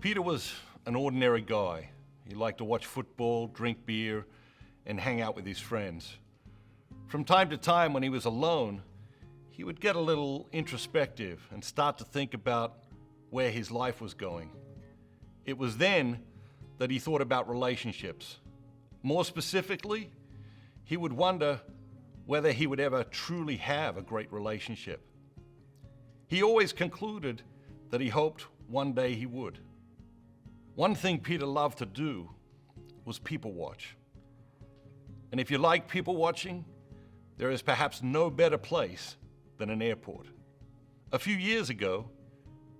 Peter was an ordinary guy. He liked to watch football, drink beer, and hang out with his friends. From time to time, when he was alone, he would get a little introspective and start to think about where his life was going. It was then that he thought about relationships. More specifically, he would wonder whether he would ever truly have a great relationship. He always concluded that he hoped one day he would. One thing Peter loved to do was people watch. And if you like people watching, there is perhaps no better place than an airport. A few years ago,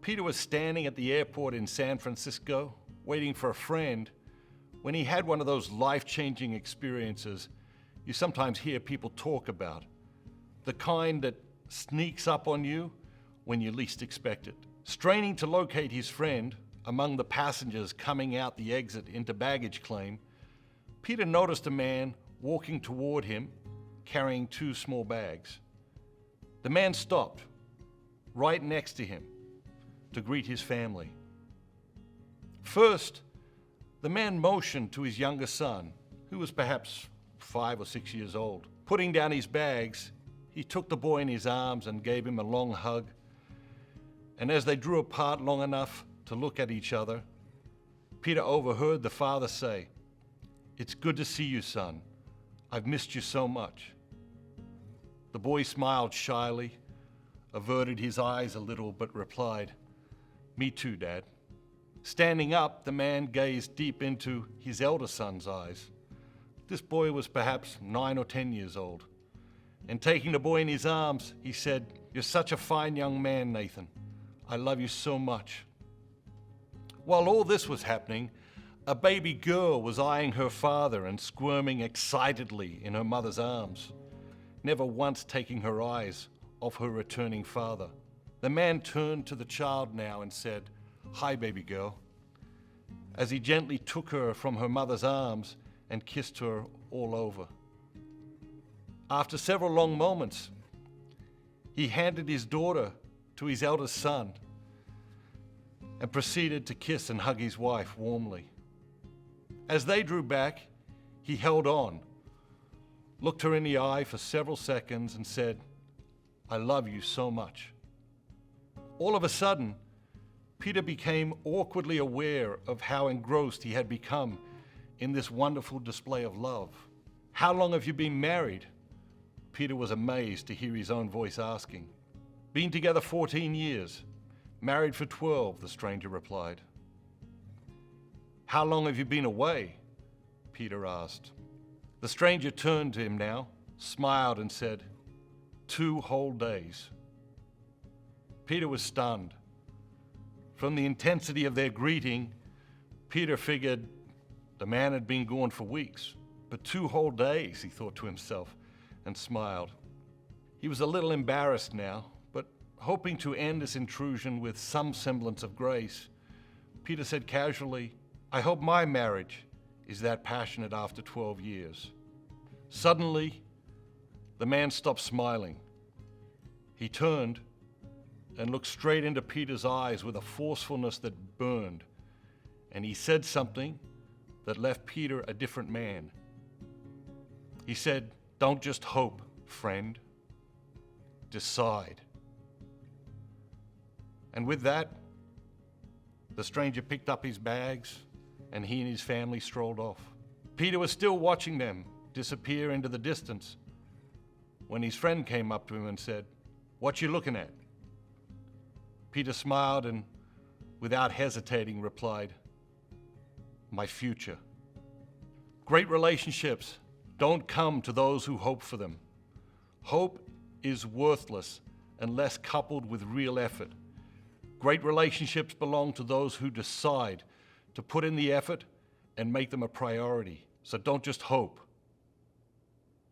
Peter was standing at the airport in San Francisco, waiting for a friend, when he had one of those life-changing experiences you sometimes hear people talk about, the kind that sneaks up on you when you least expect it. Straining to locate his friend among the passengers coming out the exit into baggage claim, Peter noticed a man walking toward him carrying 2 small bags. The man stopped right next to him to greet his family. First, the man motioned to his younger son, who was perhaps 5 or 6 years old. Putting down his bags, he took the boy in his arms and gave him a long hug. And as they drew apart long enough to look at each other, Peter overheard the father say, "It's good to see you, son. I've missed you so much." The boy smiled shyly, averted his eyes a little, but replied, "Me too, Dad." Standing up, the man gazed deep into his elder son's eyes. This boy was perhaps 9 or 10 years old. And taking the boy in his arms, he said, "You're such a fine young man, Nathan. I love you so much." While all this was happening, a baby girl was eyeing her father and squirming excitedly in her mother's arms, never once taking her eyes off her returning father. The man turned to the child now and said, "Hi, baby girl," as he gently took her from her mother's arms and kissed her all over. After several long moments, he handed his daughter to his eldest son and proceeded to kiss and hug his wife warmly. As they drew back, he held on, looked her in the eye for several seconds and said, "I love you so much." All of a sudden, Peter became awkwardly aware of how engrossed he had become in this wonderful display of love. "How long have you been married?" Peter was amazed to hear his own voice asking. "Been together 14 years, married for 12, the stranger replied. "How long have you been away?" Peter asked. The stranger turned to him now, smiled and said, 2 whole days. Peter was stunned. From the intensity of their greeting, Peter figured the man had been gone for weeks, but 2 whole days, he thought to himself, and smiled. He was a little embarrassed now, but hoping to end this intrusion with some semblance of grace, Peter said casually, "I hope my marriage is that passionate after 12 years. Suddenly, the man stopped smiling. He turned and looked straight into Peter's eyes with a forcefulness that burned, and he said something that left Peter a different man. He said, "Don't just hope, friend. Decide." And with that, the stranger picked up his bags and he and his family strolled off. Peter was still watching them disappear into the distance when his friend came up to him and said, "What you looking at?" Peter smiled and, without hesitating, replied, "My future." Great relationships don't come to those who hope for them. Hope is worthless unless coupled with real effort. Great relationships belong to those who decide to put in the effort and make them a priority. So don't just hope.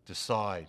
Decide.